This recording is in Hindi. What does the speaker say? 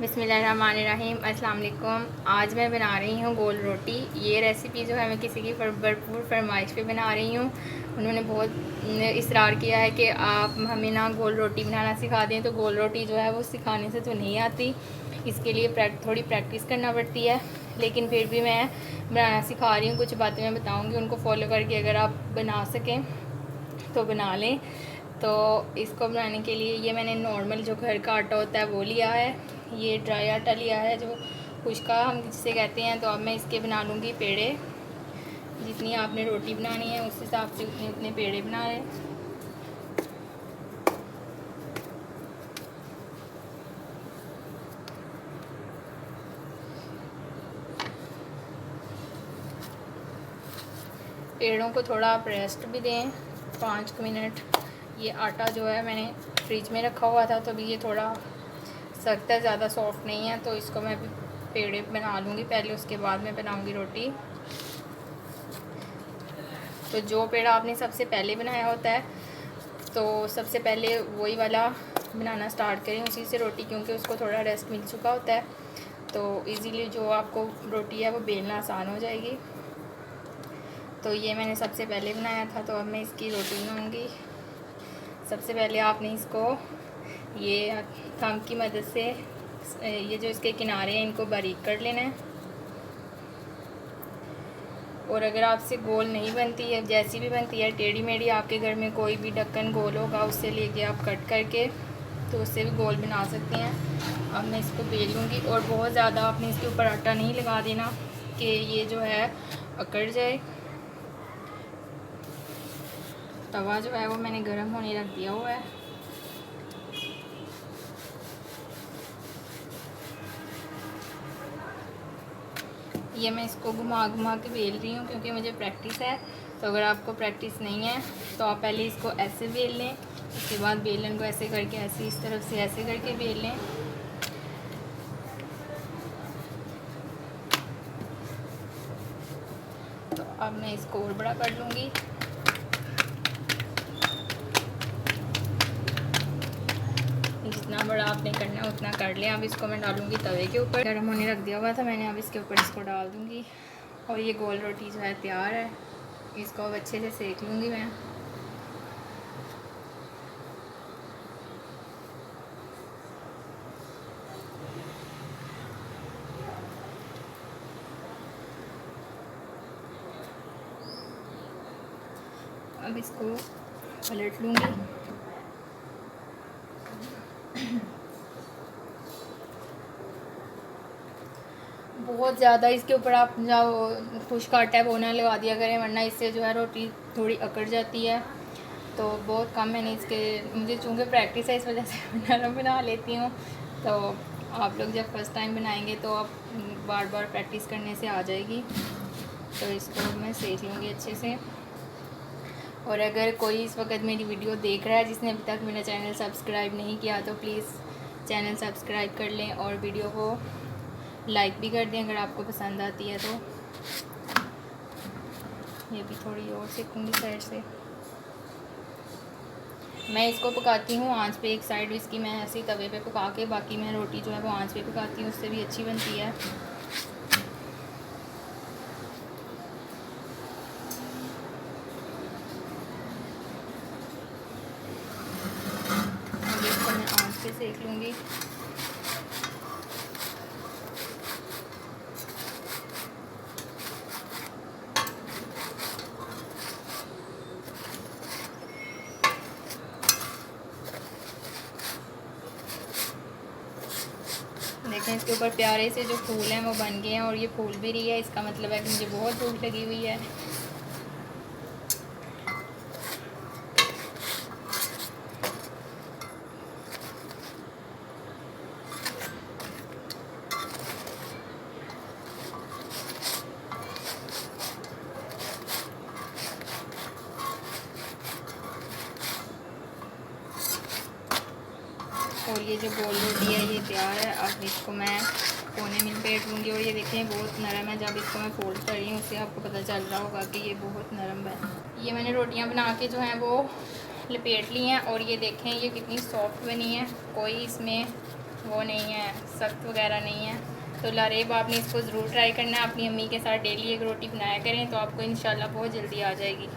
बिस्मिल्लाहिर्रहमानिर्रहीम। अस्सलाम वालेकुम। आज मैं बना रही हूँ गोल रोटी। ये रेसिपी जो है मैं किसी की भरपूर फरमाइश पे बना रही हूँ। उन्होंने बहुत इसरार किया है कि आप हमें ना गोल रोटी बनाना सिखा दें, तो गोल रोटी जो है वो सिखाने से तो नहीं आती, इसके लिए थोड़ी प्रैक्टिस करना पड़ती है। लेकिन फिर भी मैं बनाना सिखा रही हूँ। कुछ बातें मैं बताऊँगी, उनको फॉलो करके अगर आप बना सकें तो बना लें। तो इसको बनाने के लिए ये मैंने नॉर्मल जो घर का आटा होता है वो लिया है। ये ड्राई आटा लिया है, जो खुश्का हम जिसे कहते हैं। तो अब मैं इसके बना लूँगी पेड़े। जितनी आपने रोटी बनानी है उस हिसाब से उतने उतने पेड़े बना लें। पेड़ों को थोड़ा आप रेस्ट भी दें 5 मिनट। ये आटा जो है मैंने फ्रिज में रखा हुआ था, तो अभी ये थोड़ा सख्त है, ज़्यादा सॉफ्ट नहीं है। तो इसको मैं पेड़े बना लूँगी पहले, उसके बाद मैं बनाऊँगी रोटी। तो जो पेड़ा आपने सबसे पहले बनाया होता है, तो सबसे पहले वही वाला बनाना स्टार्ट करें, उसी से रोटी, क्योंकि उसको थोड़ा रेस्ट मिल चुका होता है। तो इजीली जो आपको रोटी है वो बेलना आसान हो जाएगी। तो ये मैंने सबसे पहले बनाया था, तो अब मैं इसकी रोटी बनाऊँगी। सबसे पहले आपने इसको ये थंब की मदद से ये जो इसके किनारे हैं इनको बारीक कर लेना है। और अगर आपसे गोल नहीं बनती है, जैसी भी बनती है टेढ़ी मेढ़ी, आपके घर में कोई भी ढक्कन गोल होगा उससे लेके आप कट करके तो उससे भी गोल बना सकते हैं। अब मैं इसको बेलूँगी, और बहुत ज़्यादा आपने इसके ऊपर आटा नहीं लगा देना कि ये जो है अकड़ जाए। तवा जो है वो मैंने गर्म होने रख दिया हुआ है। ये मैं इसको घुमा घुमा के बेल रही हूँ क्योंकि मुझे प्रैक्टिस है। तो अगर आपको प्रैक्टिस नहीं है तो आप पहले इसको ऐसे बेल लें, उसके बाद बेलन को ऐसे करके ऐसे इस तरफ से ऐसे करके बेल लें। तो अब मैं इसको और बड़ा कर लूँगी। जितना बड़ा आपने करना है उतना कर लें। अब इसको मैं डालूँगी तवे के ऊपर। गर्म होने रख दिया हुआ था मैंने, अब इसके ऊपर इसको डाल दूँगी। और ये गोल रोटी जो है तैयार है। इसको अब अच्छे से सेक लूँगी मैं। अब इसको पलट लूँगी। बहुत ज़्यादा इसके ऊपर आप जो खुश्क आटा है वो ना लगा दिया करें, वरना इससे जो है रोटी थोड़ी अकड़ जाती है। तो बहुत कम मैंने इसके, मुझे चूँकि प्रैक्टिस है इस वजह से नरम बना लेती हूँ। तो आप लोग जब फर्स्ट टाइम बनाएंगे तो आप बार बार प्रैक्टिस करने से आ जाएगी। तो इसको मैं सेक लूँगी अच्छे से। और अगर कोई इस वक्त मेरी वीडियो देख रहा है जिसने अभी तक मेरा चैनल सब्सक्राइब नहीं किया, तो प्लीज़ चैनल सब्सक्राइब कर लें और वीडियो को लाइक भी कर दें अगर आपको पसंद आती है। तो ये भी थोड़ी और सेकूँगी साइड से। मैं इसको पकाती हूँ आंच पे, एक साइड इसकी मैं ऐसे ही तवे पे पका के, बाकी मैं रोटी जो है वो आंच पे पकाती हूँ, उससे भी अच्छी बनती है। अब इसको मैं आंच पे सेक लूँगी। देखें इसके ऊपर प्यारे से जो फूल हैं वो बन गए हैं, और ये फूल भी रही है, इसका मतलब है कि मुझे बहुत भूख लगी हुई है। और ये जो गोल रोटी है ये तैयार है। अब इसको मैं कोने में लपेट लूँगी। और ये देखें बहुत नरम है, जब इसको मैं फोल्ड कर रही हूँ उससे आपको पता चल रहा होगा कि ये बहुत नरम है। ये मैंने रोटियाँ बना के जो हैं वो लपेट ली हैं, और ये देखें ये कितनी सॉफ्ट बनी है, कोई इसमें वो नहीं है, सख्त वगैरह नहीं है। तो लारेब आपने इसको ज़रूर ट्राई करना है, अपनी अम्मी के साथ डेली एक रोटी बनाया करें तो आपको इंशाल्लाह बहुत जल्दी आ जाएगी।